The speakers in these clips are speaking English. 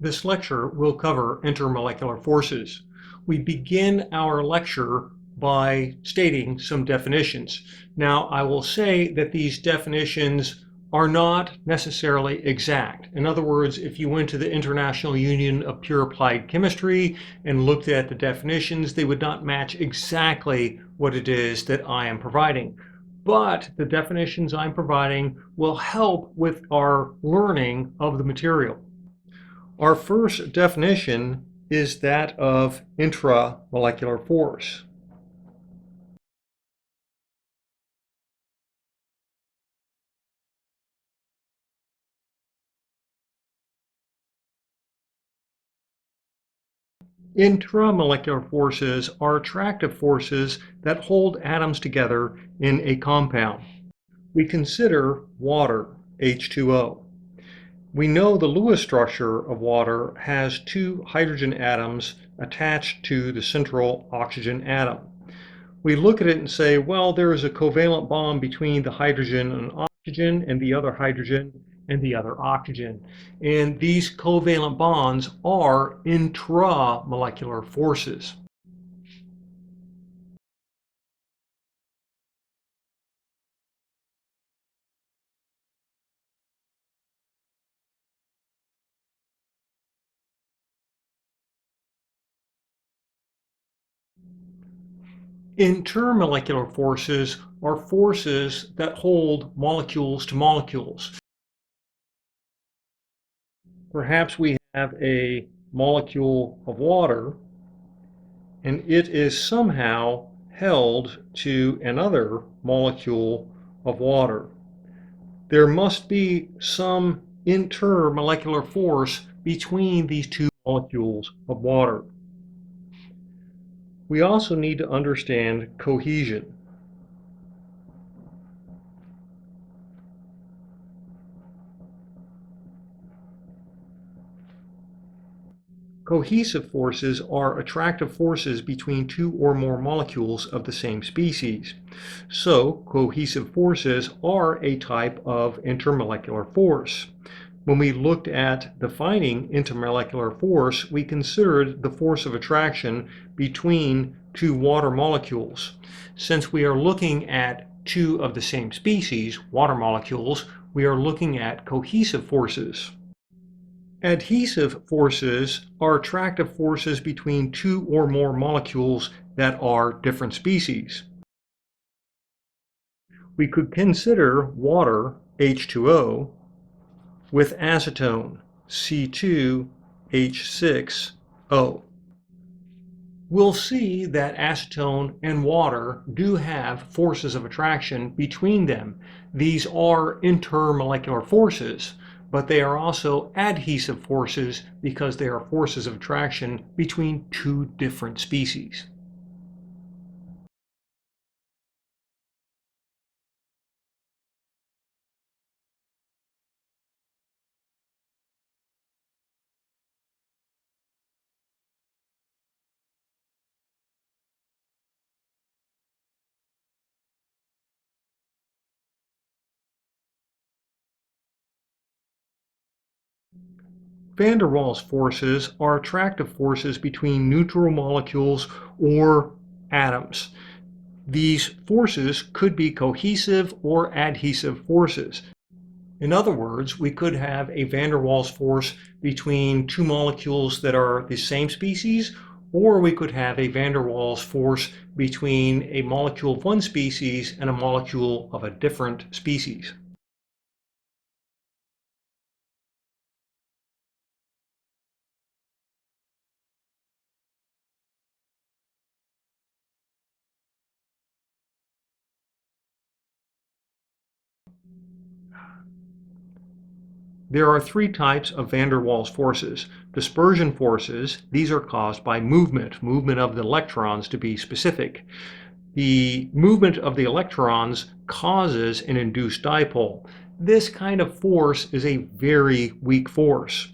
This lecture will cover intermolecular forces. We begin our lecture by stating some definitions. Now, I will say that these definitions are not necessarily exact. In other words, if you went to the International Union of Pure Applied Chemistry and looked at the definitions, they would not match exactly what it is that I am providing. But the definitions I'm providing will help with our learning of the material. Our first definition is that of intramolecular force. Intramolecular forces are attractive forces that hold atoms together in a compound. We consider water, H2O. We know the Lewis structure of water has two hydrogen atoms attached to the central oxygen atom. We look at it and say, well, there is a covalent bond between the hydrogen and oxygen and the other hydrogen and the other oxygen. And these covalent bonds are intramolecular forces. Intermolecular forces are forces that hold molecules to molecules. Perhaps we have a molecule of water, and it is somehow held to another molecule of water. There must be some intermolecular force between these two molecules of water. We also need to understand cohesion. Cohesive forces are attractive forces between two or more molecules of the same species. So, cohesive forces are a type of intermolecular force. When we looked at defining intermolecular force, we considered the force of attraction between two water molecules. Since we are looking at two of the same species, water molecules, we are looking at cohesive forces. Adhesive forces are attractive forces between two or more molecules that are different species. We could consider water, H2O, with acetone, C2H6O. We'll see that acetone and water do have forces of attraction between them. These are intermolecular forces, but they are also adhesive forces because they are forces of attraction between two different species. Van der Waals forces are attractive forces between neutral molecules or atoms. These forces could be cohesive or adhesive forces. In other words, we could have a van der Waals force between two molecules that are the same species, or we could have a van der Waals force between a molecule of one species and a molecule of a different species. There are three types of van der Waals forces. Dispersion forces, these are caused by movement of the electrons to be specific. The movement of the electrons causes an induced dipole. This kind of force is a very weak force.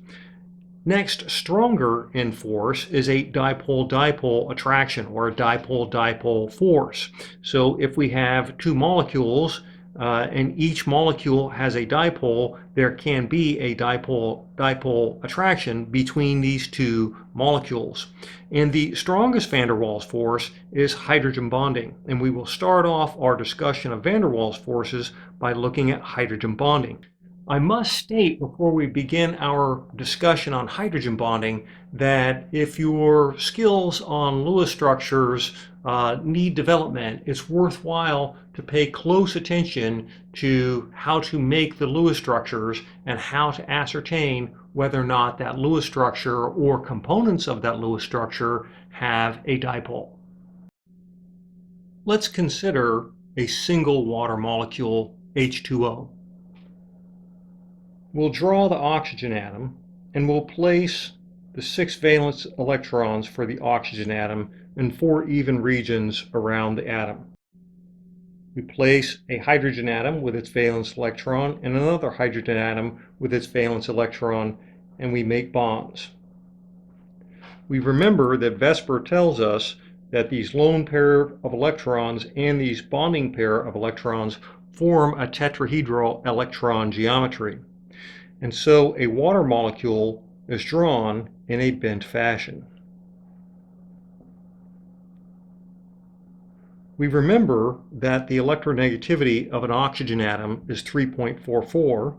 Next, stronger in force is a dipole-dipole attraction or a dipole-dipole force. So if we have two molecules and each molecule has a dipole, there can be a dipole-dipole attraction between these two molecules. And the strongest van der Waals force is hydrogen bonding. And we will start off our discussion of van der Waals forces by looking at hydrogen bonding. I must state before we begin our discussion on hydrogen bonding that if your skills on Lewis structures need development, it's worthwhile to pay close attention to how to make the Lewis structures and how to ascertain whether or not that Lewis structure or components of that Lewis structure have a dipole. Let's consider a single water molecule, H2O. We'll draw the oxygen atom and we'll place the 6 valence electrons for the oxygen atom in 4 even regions around the atom. We place a hydrogen atom with its valence electron and another hydrogen atom with its valence electron, and we make bonds. We remember that Vesper tells us that these lone pair of electrons and these bonding pair of electrons form a tetrahedral electron geometry. And so a water molecule is drawn in a bent fashion. We remember that the electronegativity of an oxygen atom is 3.44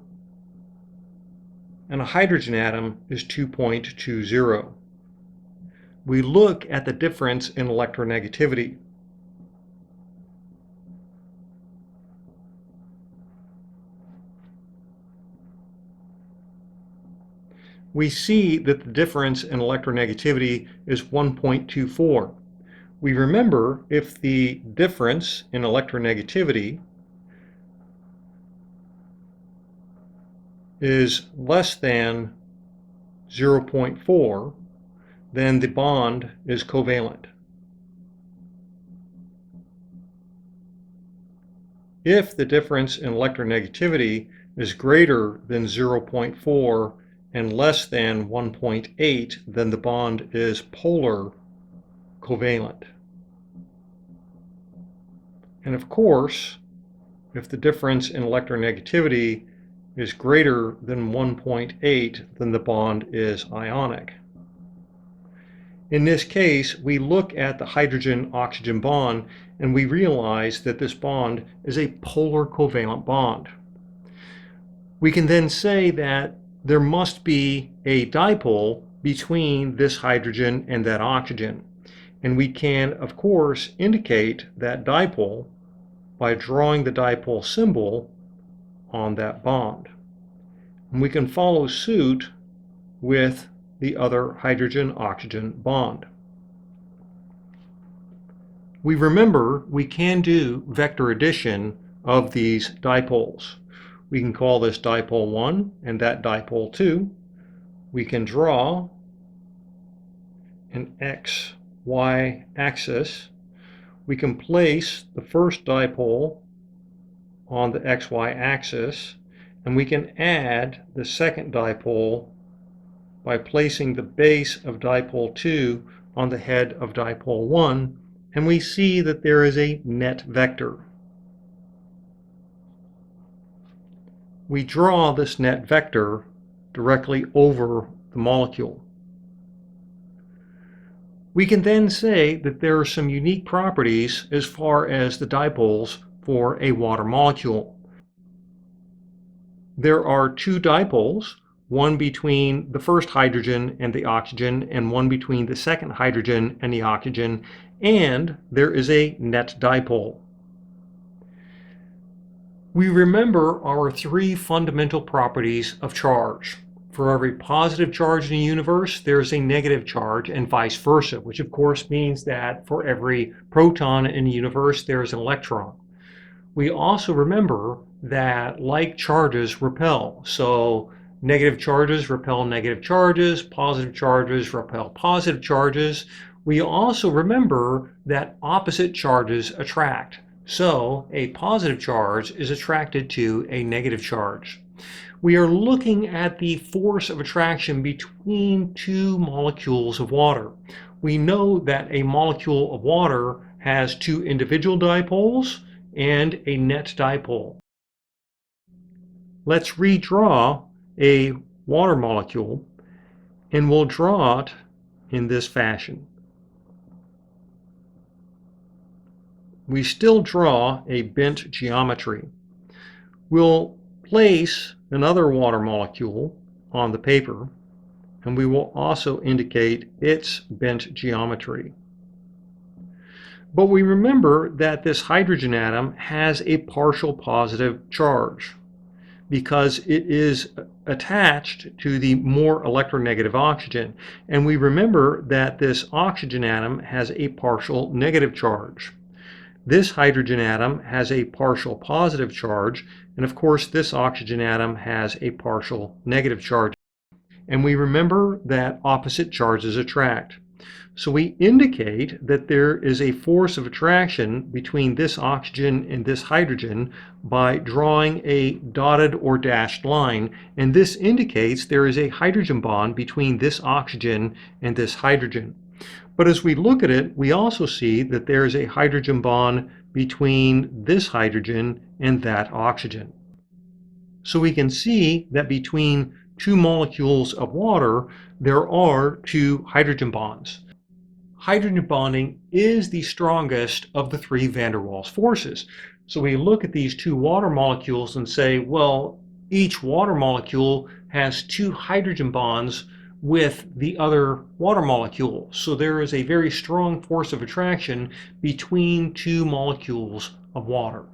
and a hydrogen atom is 2.20. We look at the difference in electronegativity. We see that the difference in electronegativity is 1.24. We remember if the difference in electronegativity is less than 0.4, then the bond is covalent. If the difference in electronegativity is greater than 0.4 and less than 1.8, then the bond is polar covalent. And of course, if the difference in electronegativity is greater than 1.8, then the bond is ionic. In this case, we look at the hydrogen-oxygen bond and we realize that this bond is a polar covalent bond. We can then say that there must be a dipole between this hydrogen and that oxygen. And we can, of course, indicate that dipole by drawing the dipole symbol on that bond. And we can follow suit with the other hydrogen-oxygen bond. We remember we can do vector addition of these dipoles. We can call this dipole 1 and that dipole 2. We can draw an XY axis. We can place the first dipole on the XY axis, and we can add the second dipole by placing the base of dipole 2 on the head of dipole 1, and we see that there is a net vector. We draw this net vector directly over the molecule. We can then say that there are some unique properties as far as the dipoles for a water molecule. There are 2 dipoles, one between the first hydrogen and the oxygen, and one between the second hydrogen and the oxygen, and there is a net dipole. We remember our 3 fundamental properties of charge. For every positive charge in the universe, there's a negative charge, and vice versa, which of course means that for every proton in the universe, there's an electron. We also remember that like charges repel. So negative charges repel negative charges, positive charges repel positive charges. We also remember that opposite charges attract. So a positive charge is attracted to a negative charge. We are looking at the force of attraction between 2 molecules of water. We know that a molecule of water has 2 individual dipoles and a net dipole. let's redraw a water molecule, and we'll draw it in this fashion. We still draw a bent geometry. We'll place another water molecule on the paper, and we will also indicate its bent geometry. But we remember that this hydrogen atom has a partial positive charge because it is attached to the more electronegative oxygen. And we remember that this oxygen atom has a partial negative charge. This hydrogen atom has a partial positive charge, and of course this oxygen atom has a partial negative charge. And we remember that opposite charges attract. So we indicate that there is a force of attraction between this oxygen and this hydrogen by drawing a dotted or dashed line, and this indicates there is a hydrogen bond between this oxygen and this hydrogen. But as we look at it, we also see that there is a hydrogen bond between this hydrogen and that oxygen. So we can see that between two molecules of water, there are two hydrogen bonds. Hydrogen bonding is the strongest of the three van der Waals forces. So we look at these two water molecules and say, well, each water molecule has two hydrogen bonds with the other water molecule. So there is a very strong force of attraction between two molecules of water.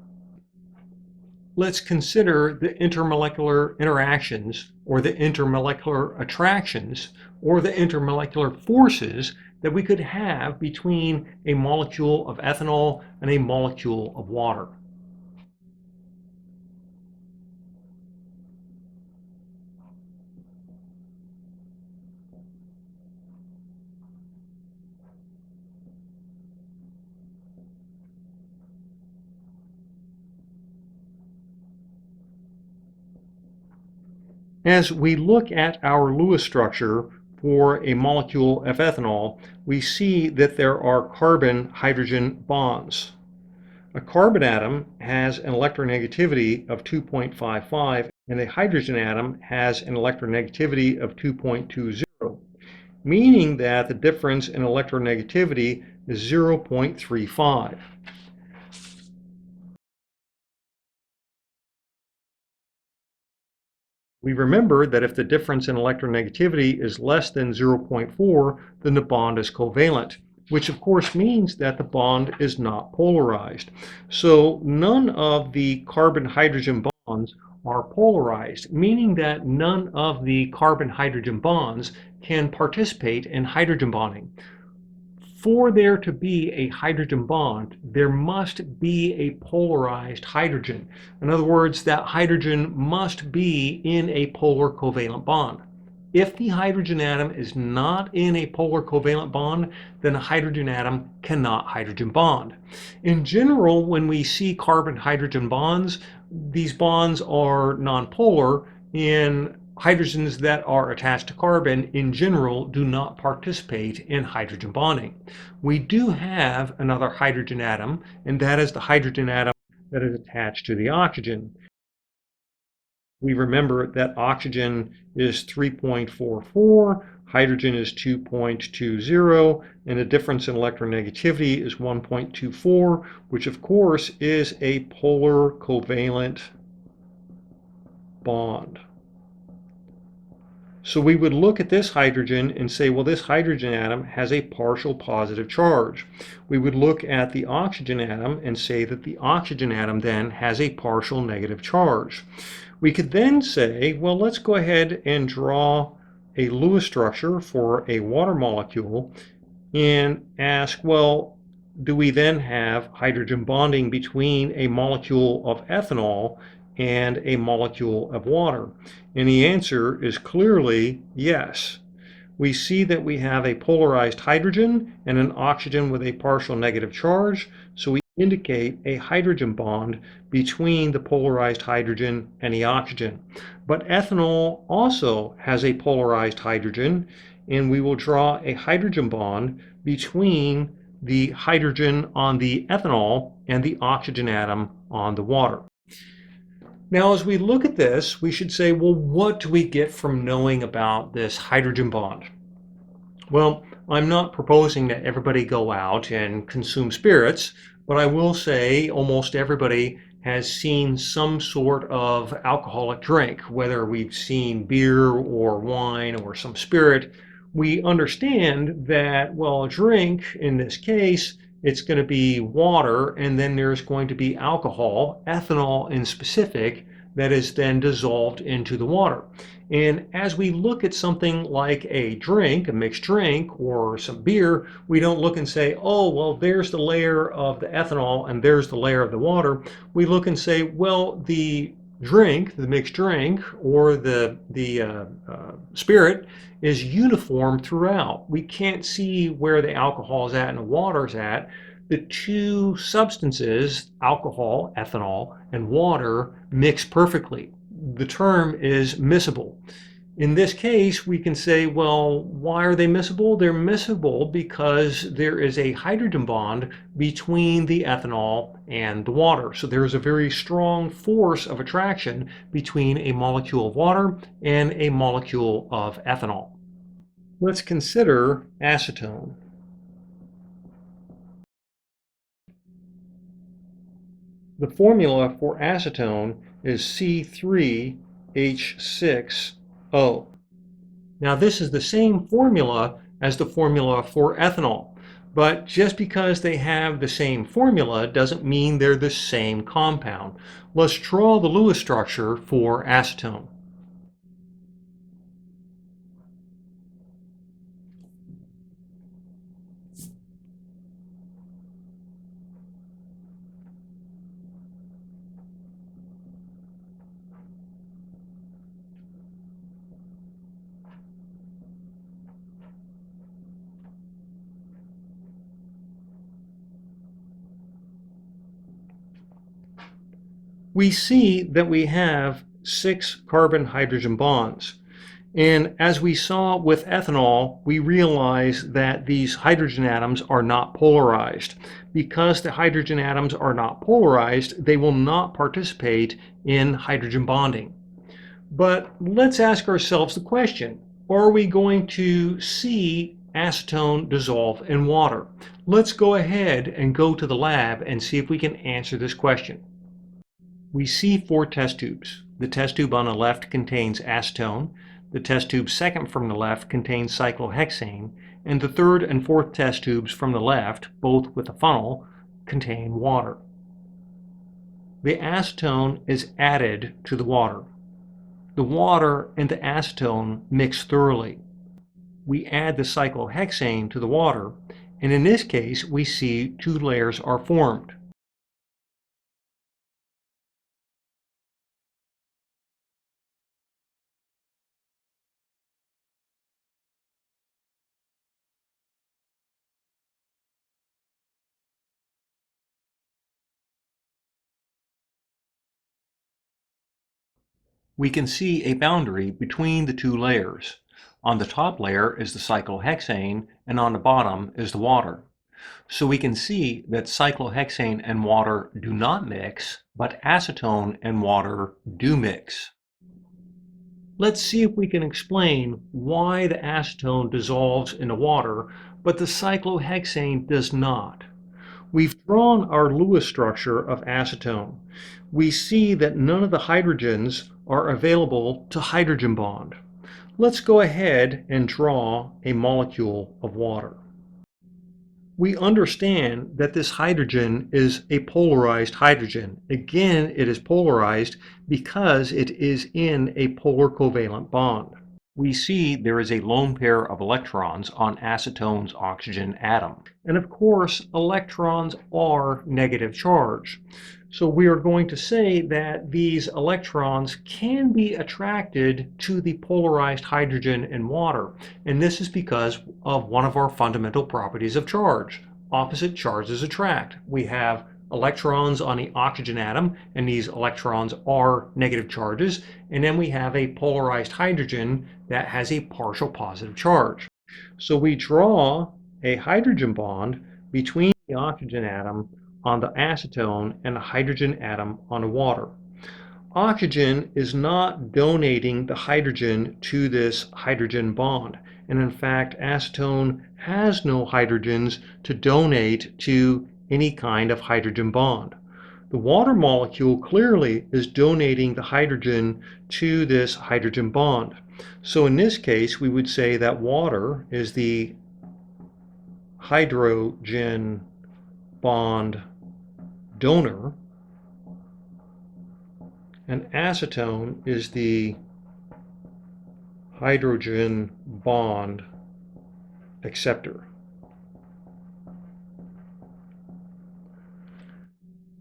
Let's consider the intermolecular interactions, or the intermolecular attractions, or the intermolecular forces that we could have between a molecule of ethanol and a molecule of water. As we look at our Lewis structure for a molecule of ethanol, we see that there are carbon-hydrogen bonds. A carbon atom has an electronegativity of 2.55, and a hydrogen atom has an electronegativity of 2.20, meaning that the difference in electronegativity is 0.35. We remember that if the difference in electronegativity is less than 0.4, then the bond is covalent, which of course means that the bond is not polarized. So none of the carbon-hydrogen bonds are polarized, meaning that none of the carbon-hydrogen bonds can participate in hydrogen bonding. For there to be a hydrogen bond, there must be a polarized hydrogen. In other words, that hydrogen must be in a polar covalent bond. If the hydrogen atom is not in a polar covalent bond, then a hydrogen atom cannot hydrogen bond. In general, when we see carbon-hydrogen bonds, these bonds are nonpolar, and hydrogens that are attached to carbon in general do not participate in hydrogen bonding. We do have another hydrogen atom, and that is the hydrogen atom that is attached to the oxygen. We remember that oxygen is 3.44, hydrogen is 2.20, and the difference in electronegativity is 1.24, which of course is a polar covalent bond. So we would look at this hydrogen and say, well, this hydrogen atom has a partial positive charge. We would look at the oxygen atom and say that the oxygen atom then has a partial negative charge. We could then say, well, let's go ahead and draw a Lewis structure for a water molecule and ask, well, do we then have hydrogen bonding between a molecule of ethanol and a molecule of water? And the answer is clearly yes. We see that we have a polarized hydrogen and an oxygen with a partial negative charge, so we indicate a hydrogen bond between the polarized hydrogen and the oxygen. But ethanol also has a polarized hydrogen, and we will draw a hydrogen bond between the hydrogen on the ethanol and the oxygen atom on the water. Now, as we look at this, we should say, well, what do we get from knowing about this hydrogen bond? Well, I'm not proposing that everybody go out and consume spirits, but I will say almost everybody has seen some sort of alcoholic drink, whether we've seen beer or wine or some spirit. We understand that, well, a drink in this case, it's going to be water, and then there's going to be alcohol, ethanol in specific, that is then dissolved into the water. And as we look at something like a drink, a mixed drink, or some beer, we don't look and say, oh, well, there's the layer of the ethanol and there's the layer of the water. We look and say, well, the drink, the mixed drink, or the spirit is uniform throughout. We can't see where the alcohol is at and the water is at. The two substances, alcohol, ethanol, and water, mix perfectly. The term is miscible. In this case, we can say, well, why are they miscible? They're miscible because there is a hydrogen bond between the ethanol and the water. So there is a very strong force of attraction between a molecule of water and a molecule of ethanol. Let's consider acetone. The formula for acetone is C3H6O. Now this is the same formula as the formula for ethanol, but just because they have the same formula doesn't mean they're the same compound. Let's draw the Lewis structure for acetone. We see that we have 6 carbon-hydrogen bonds. And as we saw with ethanol, we realize that these hydrogen atoms are not polarized. Because the hydrogen atoms are not polarized, they will not participate in hydrogen bonding. But let's ask ourselves the question, are we going to see acetone dissolve in water? Let's go ahead and go to the lab and see if we can answer this question. We see 4 test tubes. The test tube on the left contains acetone, the test tube second from the left contains cyclohexane, and the third and fourth test tubes from the left, both with a funnel, contain water. The acetone is added to the water. The water and the acetone mix thoroughly. We add the cyclohexane to the water, and in this case we see 2 layers are formed. We can see a boundary between the 2 layers. On the top layer is the cyclohexane, and on the bottom is the water. So we can see that cyclohexane and water do not mix, but acetone and water do mix. Let's see if we can explain why the acetone dissolves in the water, but the cyclohexane does not. We've drawn our Lewis structure of acetone. We see that none of the hydrogens are available to hydrogen bond. Let's go ahead and draw a molecule of water. We understand that this hydrogen is a polarized hydrogen. Again, it is polarized because it is in a polar covalent bond. We see there is a lone pair of electrons on acetone's oxygen atom. And of course, electrons are negative charge. So we are going to say that these electrons can be attracted to the polarized hydrogen in water. And this is because of one of our fundamental properties of charge. Opposite charges attract. We have electrons on the oxygen atom, and these electrons are negative charges. And then we have a polarized hydrogen that has a partial positive charge. So we draw a hydrogen bond between the oxygen atom on the acetone and the hydrogen atom on the water. Oxygen is not donating the hydrogen to this hydrogen bond. And in fact, acetone has no hydrogens to donate to any kind of hydrogen bond. The water molecule clearly is donating the hydrogen to this hydrogen bond. So in this case, we would say that water is the hydrogen bond donor, and acetone is the hydrogen bond acceptor.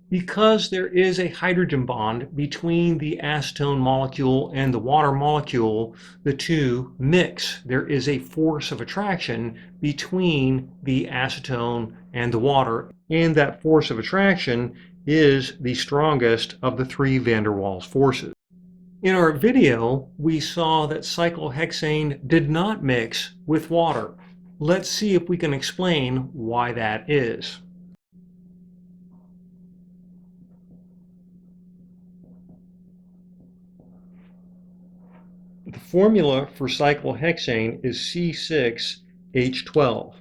Because there is a hydrogen bond between the acetone molecule and the water molecule, the two mix. There is a force of attraction between the acetone and the water, and that force of attraction is the strongest of the three van der Waals forces. In our video, we saw that cyclohexane did not mix with water. Let's see if we can explain why that is. The formula for cyclohexane is C6H12.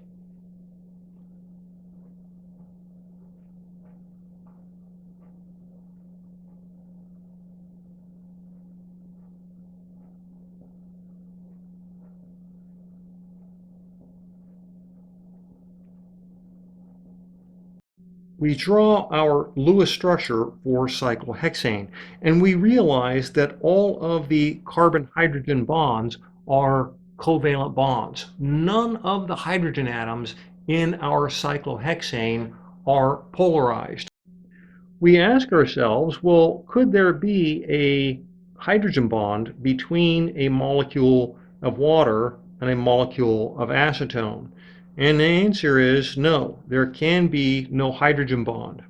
We draw our Lewis structure for cyclohexane, and we realize that all of the carbon-hydrogen bonds are covalent bonds. None of the hydrogen atoms in our cyclohexane are polarized. We ask ourselves, well, could there be a hydrogen bond between a molecule of water and a molecule of acetone? And the answer is no, there can be no hydrogen bond.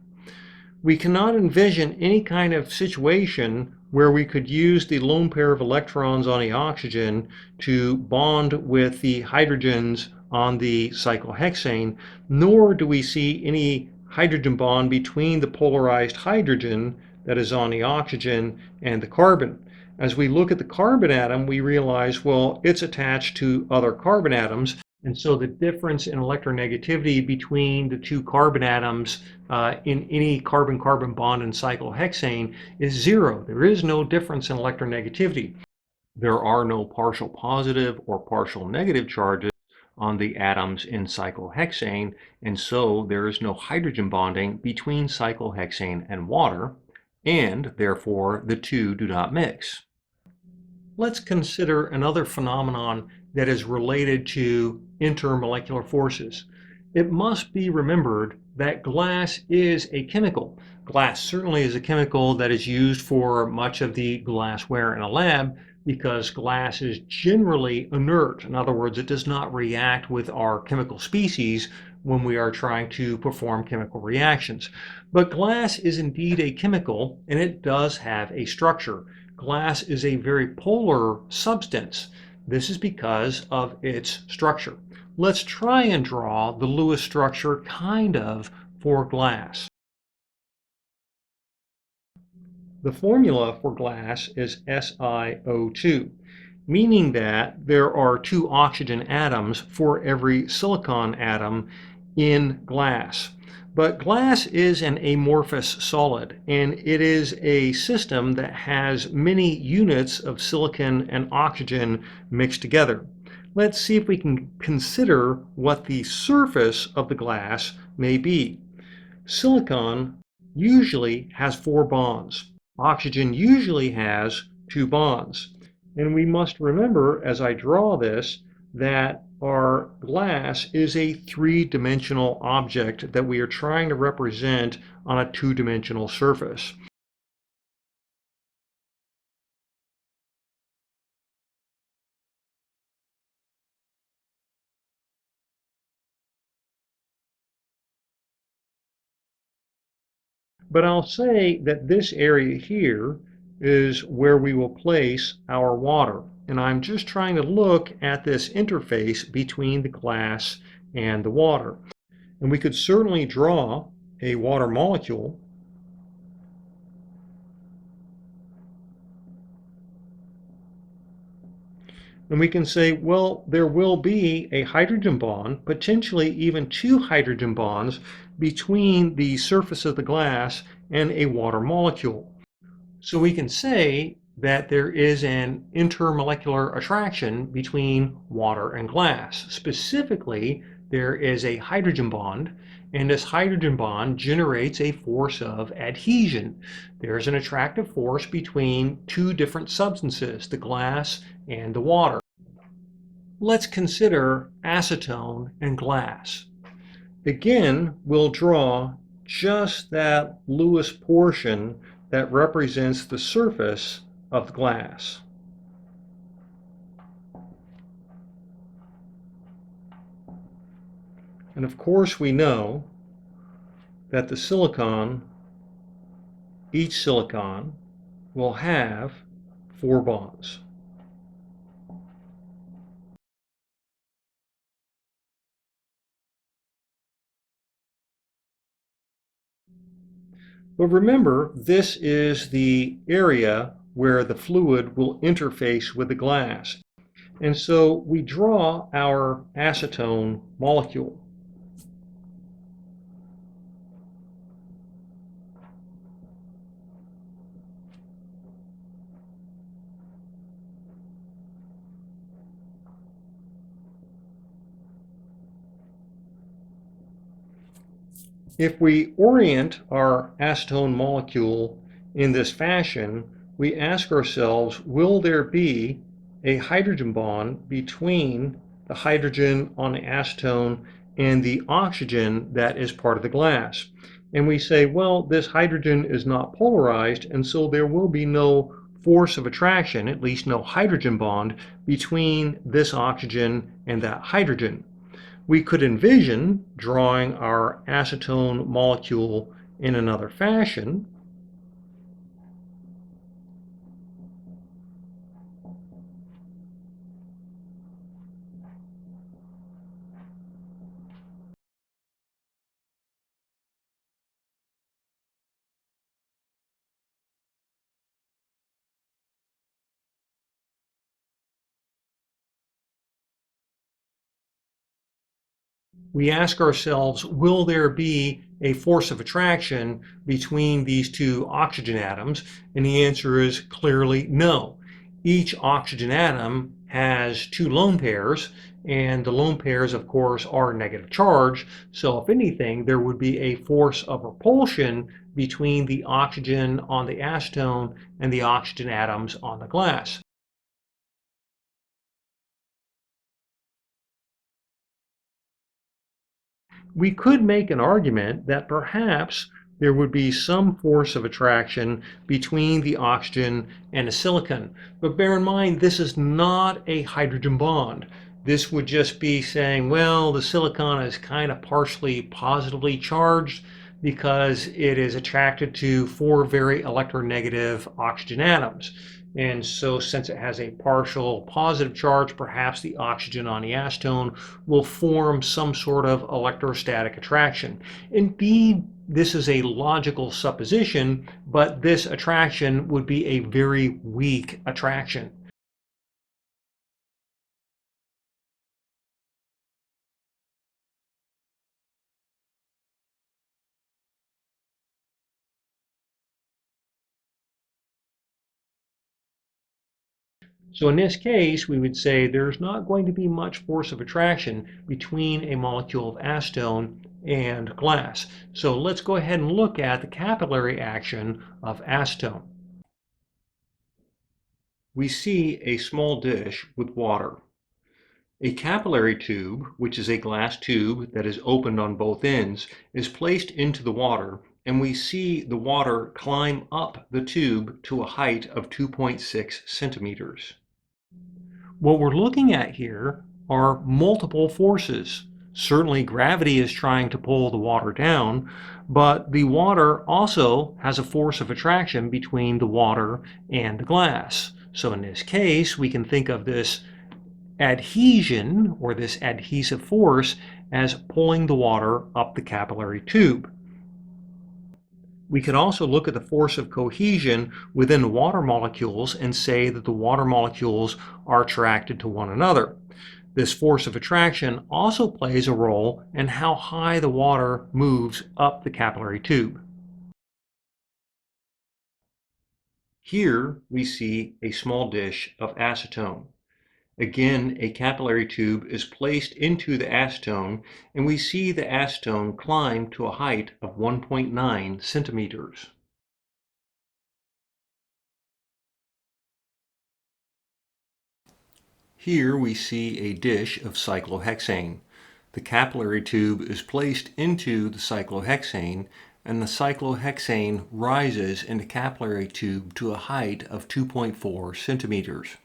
We cannot envision any kind of situation where we could use the lone pair of electrons on the oxygen to bond with the hydrogens on the cyclohexane, nor do we see any hydrogen bond between the polarized hydrogen that is on the oxygen and the carbon. As we look at the carbon atom, we realize, well, it's attached to other carbon atoms, and so the difference in electronegativity between the two carbon atoms in any carbon-carbon bond in cyclohexane is zero. There is no difference in electronegativity. There are no partial positive or partial negative charges on the atoms in cyclohexane, and so there is no hydrogen bonding between cyclohexane and water, and therefore the two do not mix. Let's consider another phenomenon that is related to intermolecular forces. It must be remembered that glass is a chemical. Glass certainly is a chemical that is used for much of the glassware in a lab because glass is generally inert. In other words, it does not react with our chemical species when we are trying to perform chemical reactions. But glass is indeed a chemical, and it does have a structure. Glass is a very polar substance. This is because of its structure. Let's try and draw the Lewis structure kind of for glass. The formula for glass is SiO2, meaning that there are two oxygen atoms for every silicon atom in glass. But glass is an amorphous solid, and it is a system that has many units of silicon and oxygen mixed together. Let's see if we can consider what the surface of the glass may be. Silicon usually has 4 bonds. Oxygen usually has 2 bonds. And we must remember, as I draw this, that our glass is a 3-dimensional object that we are trying to represent on a 2-dimensional surface. But I'll say that this area here is where we will place our water. And I'm just trying to look at this interface between the glass and the water. And we could certainly draw a water molecule. And we can say, well, there will be a hydrogen bond, potentially even two hydrogen bonds between the surface of the glass and a water molecule. So we can say that there is an intermolecular attraction between water and glass. Specifically, there is a hydrogen bond, and this hydrogen bond generates a force of adhesion. There's an attractive force between two different substances, the glass and the water. Let's consider acetone and glass. Again, we'll draw just that Lewis portion that represents the surface of the glass. And of course we know that the each silicon will have 4 bonds. But remember, this is the area where the fluid will interface with the glass. And so we draw our acetone molecule. If we orient our acetone molecule in this fashion, we ask ourselves, will there be a hydrogen bond between the hydrogen on the acetone and the oxygen that is part of the glass? And we say, well, this hydrogen is not polarized, and so there will be no force of attraction, at least no hydrogen bond, between this oxygen and that hydrogen. We could envision drawing our acetone molecule in another fashion. We ask ourselves, will there be a force of attraction between these two oxygen atoms? And the answer is clearly no. Each oxygen atom has 2 lone pairs, and the lone pairs, of course, are negative charge. So if anything, there would be a force of repulsion between the oxygen on the acetone and the oxygen atoms on the glass. We could make an argument that perhaps there would be some force of attraction between the oxygen and the silicon. But bear in mind, this is not a hydrogen bond. This would just be saying, well, the silicon is kind of partially positively charged because it is attracted to 4 very electronegative oxygen atoms. And so since it has a partial positive charge, perhaps the oxygen on the acetone will form some sort of electrostatic attraction. Indeed, this is a logical supposition, but this attraction would be a very weak attraction. So in this case, we would say there's not going to be much force of attraction between a molecule of acetone and glass. So let's go ahead and look at the capillary action of acetone. We see a small dish with water. A capillary tube, which is a glass tube that is opened on both ends, is placed into the water, and we see the water climb up the tube to a height of 2.6 centimeters. What we're looking at here are multiple forces. Certainly gravity is trying to pull the water down, but the water also has a force of attraction between the water and the glass. So in this case, we can think of this adhesion, or this adhesive force, as pulling the water up the capillary tube. We could also look at the force of cohesion within water molecules and say that the water molecules are attracted to one another. This force of attraction also plays a role in how high the water moves up the capillary tube. Here we see a small dish of acetone. Again, a capillary tube is placed into the acetone, and we see the acetone climb to a height of 1.9 centimeters. Here we see a dish of cyclohexane. The capillary tube is placed into the cyclohexane, and the cyclohexane rises in the capillary tube to a height of 2.4 centimeters.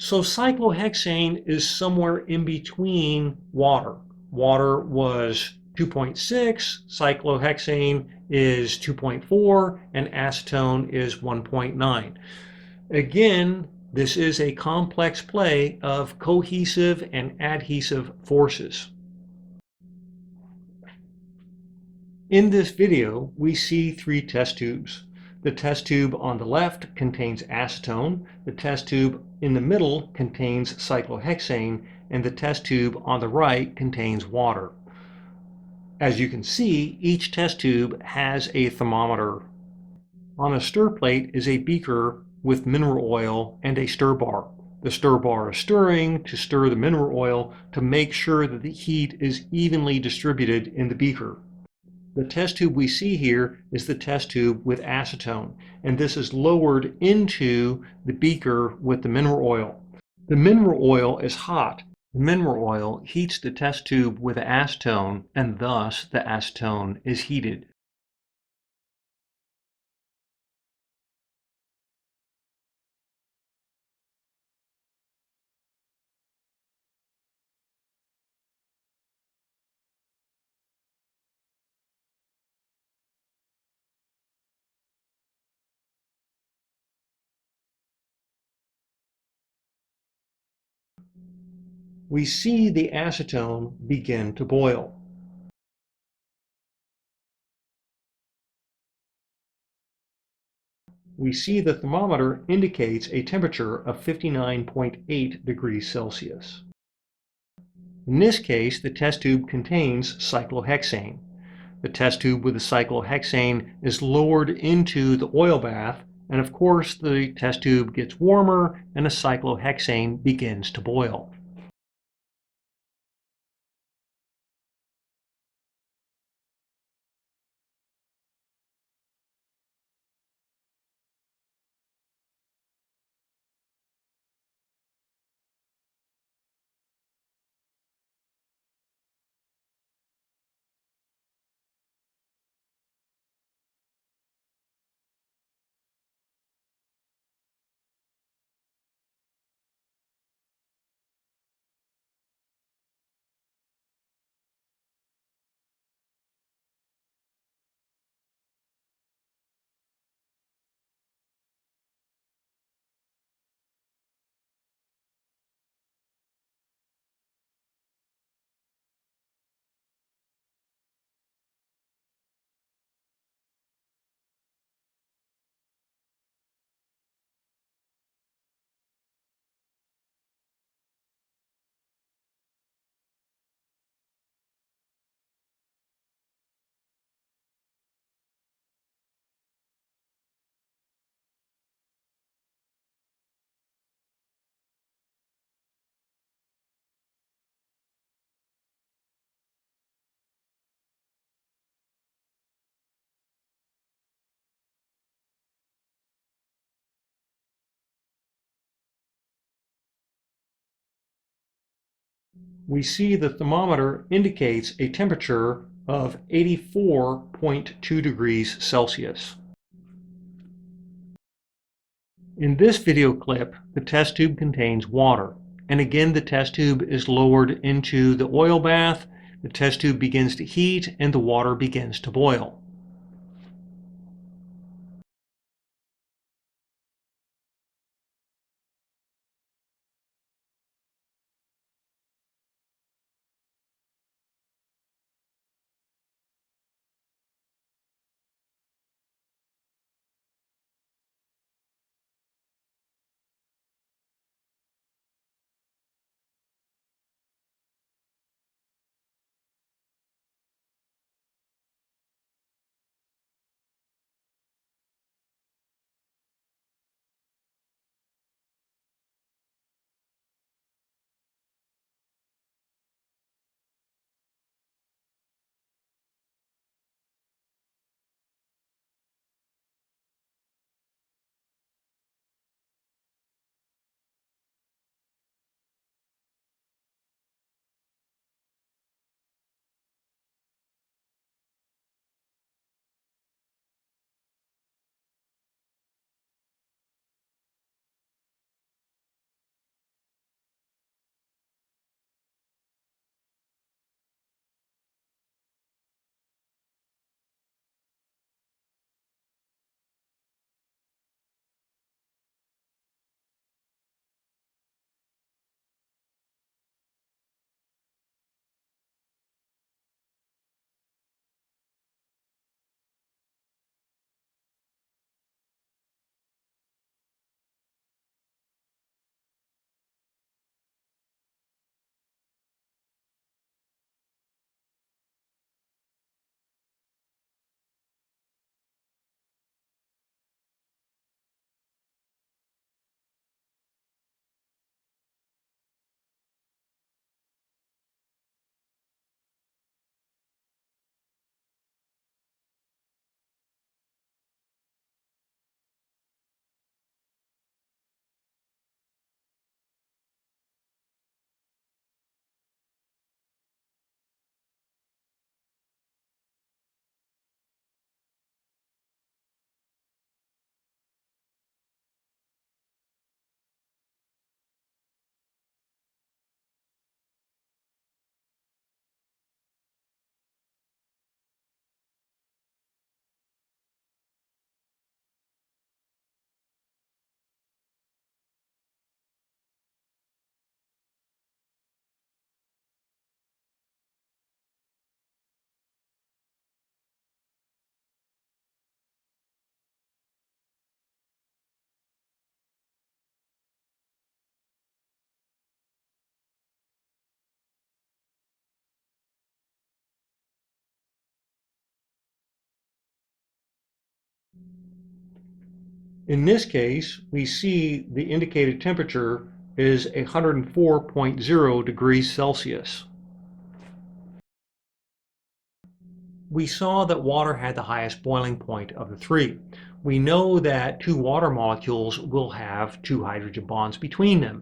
So cyclohexane is somewhere in between water. Water was 2.6, cyclohexane is 2.4, and acetone is 1.9. Again, this is a complex play of cohesive and adhesive forces. In this video, we see three test tubes. The test tube on the left contains acetone, the test tube in the middle contains cyclohexane, and the test tube on the right contains water. As you can see, each test tube has a thermometer. On a stir plate is a beaker with mineral oil and a stir bar. The stir bar is stirring to stir the mineral oil to make sure that the heat is evenly distributed in the beaker. The test tube we see here is the test tube with acetone, and this is lowered into the beaker with the mineral oil. The mineral oil is hot. The mineral oil heats the test tube with the acetone, and thus the acetone is heated. We see the acetone begin to boil. We see the thermometer indicates a temperature of 59.8 degrees Celsius. In this case, the test tube contains cyclohexane. The test tube with the cyclohexane is lowered into the oil bath, and of course the test tube gets warmer and the cyclohexane begins to boil. We see the thermometer indicates a temperature of 84.2 degrees Celsius. In this video clip, the test tube contains water, and again the test tube is lowered into the oil bath, the test tube begins to heat, and the water begins to boil. In this case, we see the indicated temperature is 104.0 degrees Celsius. We saw that water had the highest boiling point of the three. We know that two water molecules will have two hydrogen bonds between them.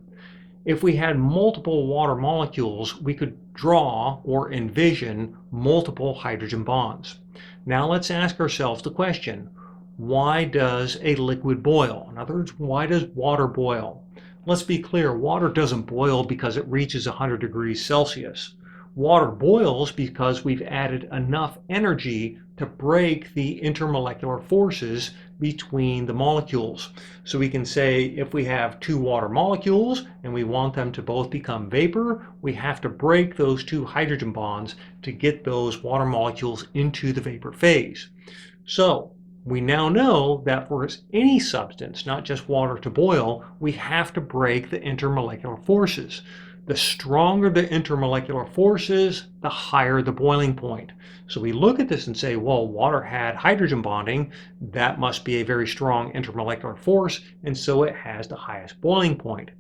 If we had multiple water molecules, we could draw or envision multiple hydrogen bonds. Now let's ask ourselves the question, why does a liquid boil? In other words, why does water boil? Let's be clear, water doesn't boil because it reaches 100 degrees Celsius. Water boils because we've added enough energy to break the intermolecular forces between the molecules. So we can say if we have two water molecules and we want them to both become vapor, we have to break those two hydrogen bonds to get those water molecules into the vapor phase. So we now know that for any substance, not just water, to boil, we have to break the intermolecular forces. The stronger the intermolecular forces, the higher the boiling point. So we look at this and say, well, water had hydrogen bonding. That must be a very strong intermolecular force, and so it has the highest boiling point.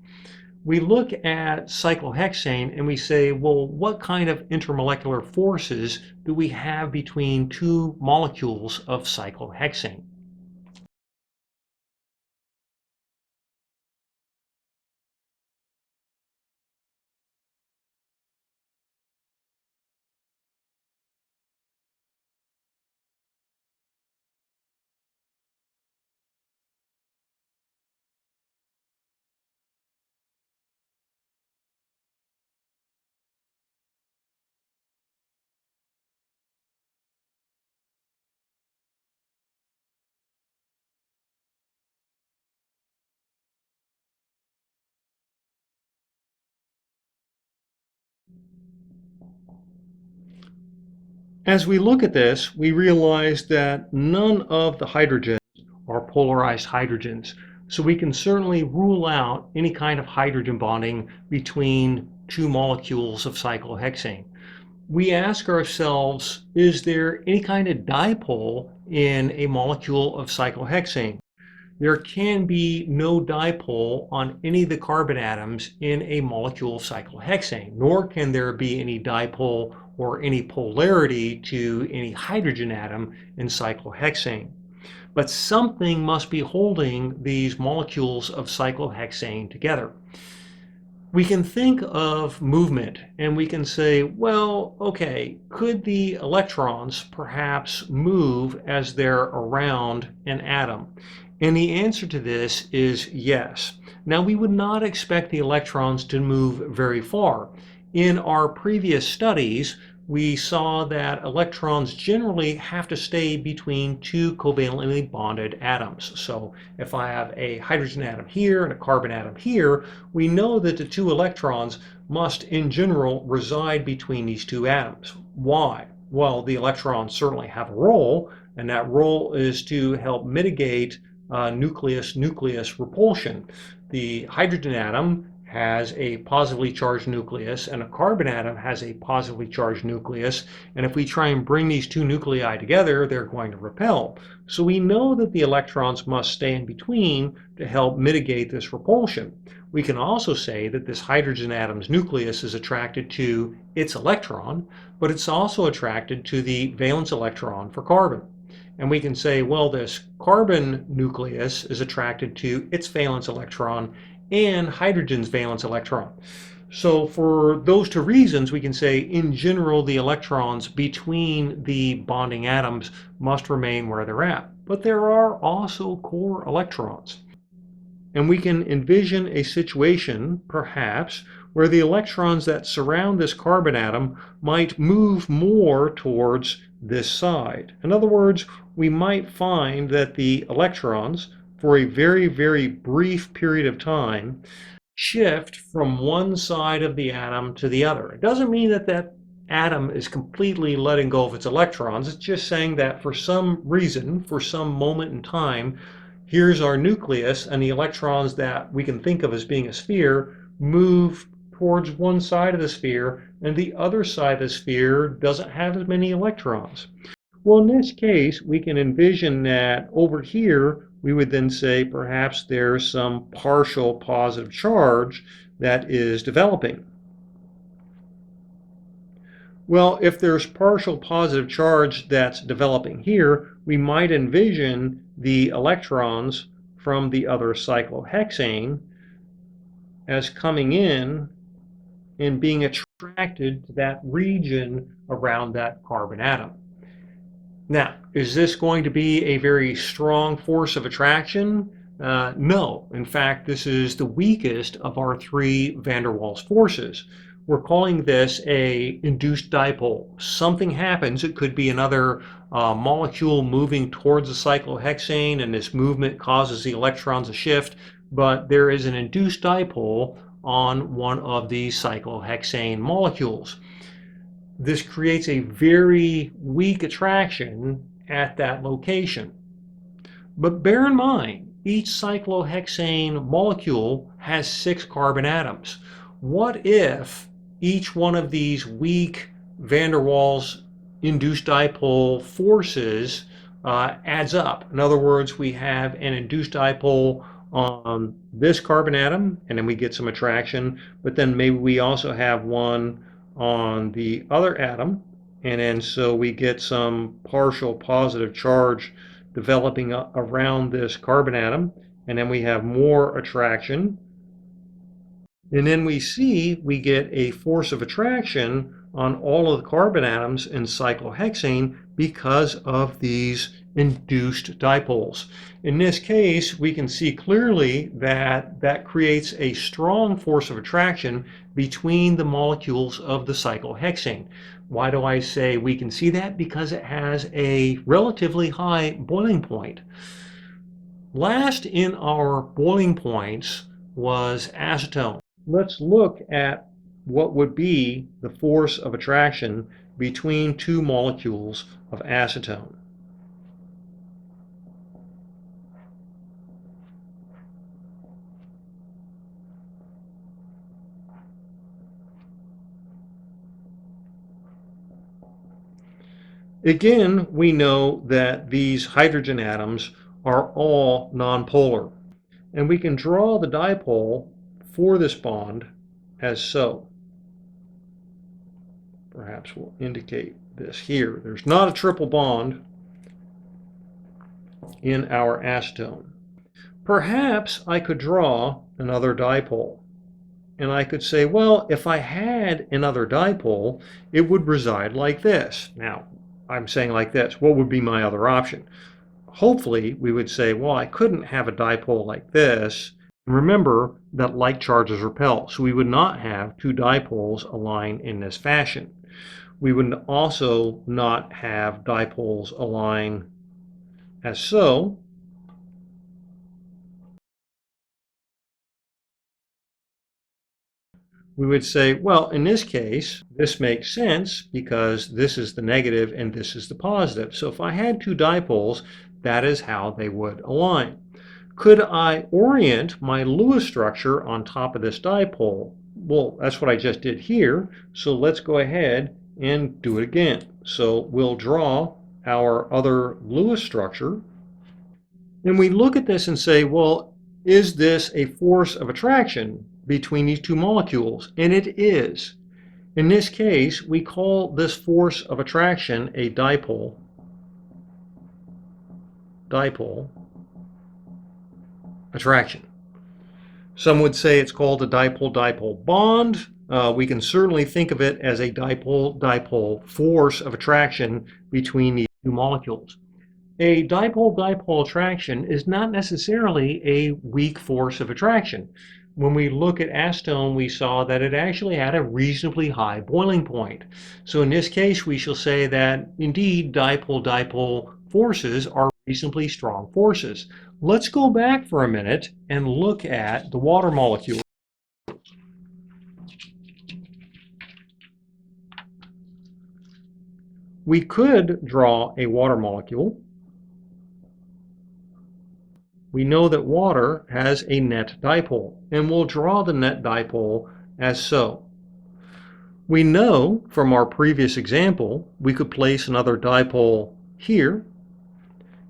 We look at cyclohexane and we say, well, what kind of intermolecular forces do we have between two molecules of cyclohexane? As we look at this, we realize that none of the hydrogens are polarized hydrogens. So we can certainly rule out any kind of hydrogen bonding between two molecules of cyclohexane. We ask ourselves, is there any kind of dipole in a molecule of cyclohexane? There can be no dipole on any of the carbon atoms in a molecule of cyclohexane, nor can there be any dipole or any polarity to any hydrogen atom in cyclohexane. But something must be holding these molecules of cyclohexane together. We can think of movement and we can say, well, okay, could the electrons perhaps move as they're around an atom? And the answer to this is yes. Now, we would not expect the electrons to move very far. In our previous studies, we saw that electrons generally have to stay between two covalently bonded atoms. So if I have a hydrogen atom here and a carbon atom here, we know that the two electrons must in general reside between these two atoms. Why? Well, the electrons certainly have a role, and that role is to help mitigate nucleus-nucleus repulsion. The hydrogen atom has a positively charged nucleus and a carbon atom has a positively charged nucleus, and if we try and bring these two nuclei together, they're going to repel. So we know that the electrons must stay in between to help mitigate this repulsion. We can also say that this hydrogen atom's nucleus is attracted to its electron, but it's also attracted to the valence electron for carbon. And we can say, well, this carbon nucleus is attracted to its valence electron and hydrogen's valence electron. So for those two reasons, we can say in general the electrons between the bonding atoms must remain where they're at. But there are also core electrons. And we can envision a situation, perhaps, where the electrons that surround this carbon atom might move more towards this side. In other words, we might find that the electrons, for a very, very brief period of time, shift from one side of the atom to the other. It doesn't mean that that atom is completely letting go of its electrons. It's just saying that for some reason, for some moment in time, here's our nucleus, and the electrons that we can think of as being a sphere move towards one side of the sphere, and the other side of the sphere doesn't have as many electrons. Well, in this case, we can envision that over here, we would then say perhaps there's some partial positive charge that is developing. Well, if there's partial positive charge that's developing here, we might envision the electrons from the other cyclohexane as coming in and being attracted to that region around that carbon atom. Now, is this going to be a very strong force of attraction? No. In fact, this is the weakest of our three van der Waals forces. We're calling this a induced dipole. Something happens. It could be another molecule moving towards the cyclohexane, and this movement causes the electrons to shift, but there is an induced dipole on one of these cyclohexane molecules. This creates a very weak attraction at that location. But bear in mind, each cyclohexane molecule has 6 carbon atoms. What if each one of these weak van der Waals induced dipole forces adds up? In other words, we have an induced dipole on this carbon atom, and then we get some attraction, but then maybe we also have one on the other atom, and then so we get some partial positive charge developing around this carbon atom, and then we have more attraction, and then we get a force of attraction on all of the carbon atoms in cyclohexane because of these induced dipoles. In this case, we can see clearly that that creates a strong force of attraction between the molecules of the cyclohexane. Why do I say we can see that? Because it has a relatively high boiling point. Last in our boiling points was acetone. Let's look at what would be the force of attraction between two molecules of acetone. Again, we know that these hydrogen atoms are all nonpolar, and we can draw the dipole for this bond as so. Perhaps we'll indicate this here. There's not a triple bond in our acetone. Perhaps I could draw another dipole, and I could say, well, if I had another dipole, it would reside like this. Now, I'm saying like this. What would be my other option? Hopefully, we would say, well, I couldn't have a dipole like this. Remember that like charges repel, so we would not have two dipoles align in this fashion. We would also not have dipoles align as so. We would say, well, in this case, this makes sense because this is the negative and this is the positive. So if I had two dipoles, that is how they would align. Could I orient my Lewis structure on top of this dipole? Well, that's what I just did here. So let's go ahead and do it again. So we'll draw our other Lewis structure. And we look at this and say, well, is this a force of attraction between these two molecules? And it is. In this case, we call this force of attraction a dipole attraction. Some would say it's called a dipole-dipole bond. We can certainly think of it as a dipole-dipole force of attraction between these two molecules. A dipole-dipole attraction is not necessarily a weak force of attraction. When we look at acetone, we saw that it actually had a reasonably high boiling point. So in this case, we shall say that indeed dipole-dipole forces are reasonably strong forces. Let's go back for a minute and look at the water molecule. We could draw a water molecule. We know that water has a net dipole, and we'll draw the net dipole as so. We know from our previous example, we could place another dipole here.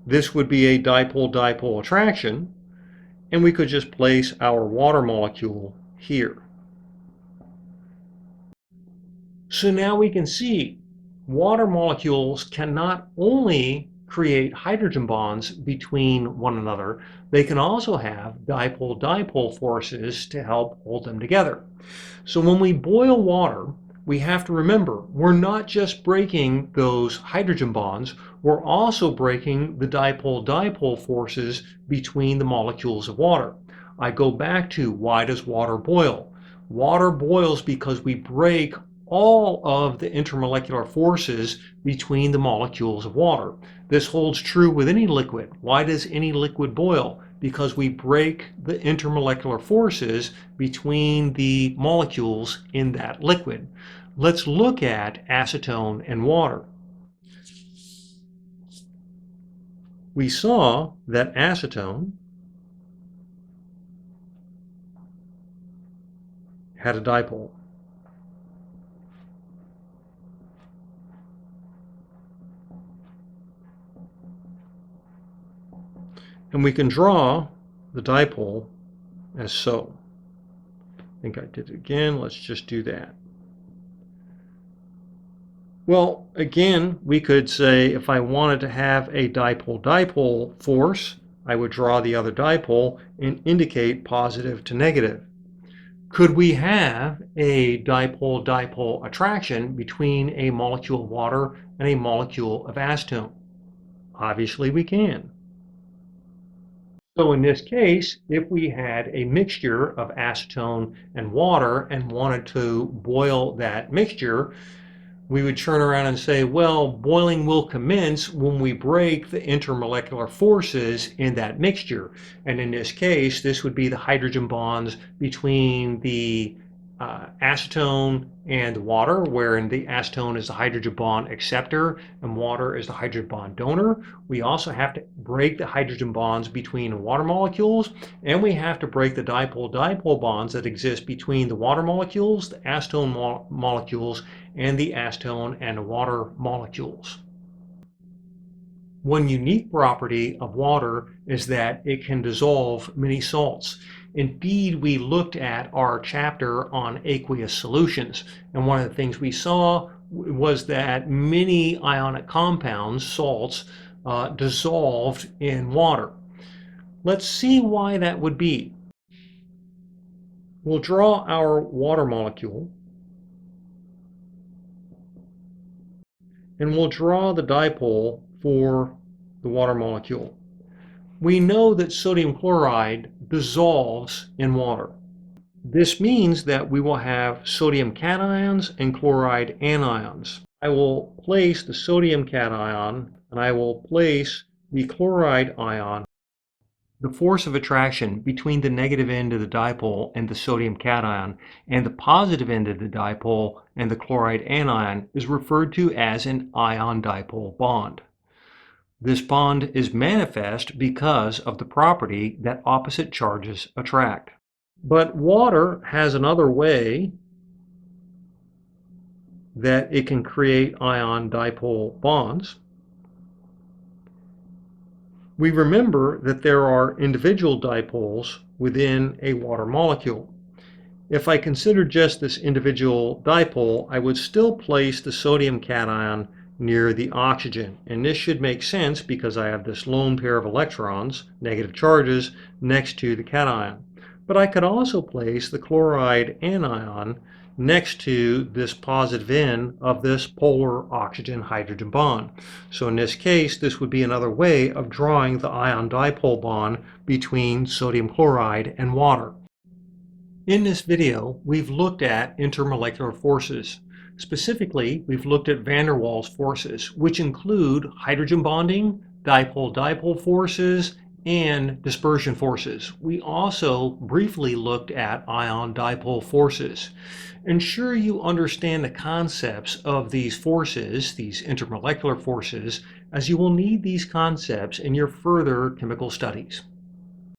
This would be a dipole-dipole attraction, and we could just place our water molecule here. So now we can see water molecules can not only create hydrogen bonds between one another, they can also have dipole-dipole forces to help hold them together. So when we boil water, we have to remember we're not just breaking those hydrogen bonds, we're also breaking the dipole-dipole forces between the molecules of water. I go back to, why does water boil? Water boils because we break all of the intermolecular forces between the molecules of water. This holds true with any liquid. Why does any liquid boil? Because we break the intermolecular forces between the molecules in that liquid. Let's look at acetone and water. We saw that acetone had a dipole. And we can draw the dipole as so. I think I did it again. Let's just do that. Well, again, we could say if I wanted to have a dipole-dipole force, I would draw the other dipole and indicate positive to negative. Could we have a dipole-dipole attraction between a molecule of water and a molecule of acetone? Obviously we can. So in this case, if we had a mixture of acetone and water and wanted to boil that mixture, we would turn around and say, well, boiling will commence when we break the intermolecular forces in that mixture. And in this case, this would be the hydrogen bonds between the acetone and water, wherein the acetone is the hydrogen bond acceptor and water is the hydrogen bond donor. We also have to break the hydrogen bonds between water molecules, and we have to break the dipole-dipole bonds that exist between the water molecules, the acetone molecules, and the acetone and water molecules. One unique property of water is that it can dissolve many salts. Indeed, we looked at our chapter on aqueous solutions, and one of the things we saw was that many ionic compounds, salts, dissolved in water. Let's see why that would be. We'll draw our water molecule, and we'll draw the dipole for the water molecule. We know that sodium chloride dissolves in water. This means that we will have sodium cations and chloride anions. I will place the sodium cation and I will place the chloride ion. The force of attraction between the negative end of the dipole and the sodium cation and the positive end of the dipole and the chloride anion is referred to as an ion-dipole bond. This bond is manifest because of the property that opposite charges attract. But water has another way that it can create ion-dipole bonds. We remember that there are individual dipoles within a water molecule. If I consider just this individual dipole, I would still place the sodium cation near the oxygen. And this should make sense because I have this lone pair of electrons, negative charges, next to the cation. But I could also place the chloride anion next to this positive end of this polar oxygen-hydrogen bond. So in this case, this would be another way of drawing the ion-dipole bond between sodium chloride and water. In this video, we've looked at intermolecular forces. Specifically, we've looked at van der Waals forces, which include hydrogen bonding, dipole-dipole forces, and dispersion forces. We also briefly looked at ion-dipole forces. Ensure you understand the concepts of these forces, these intermolecular forces, as you will need these concepts in your further chemical studies.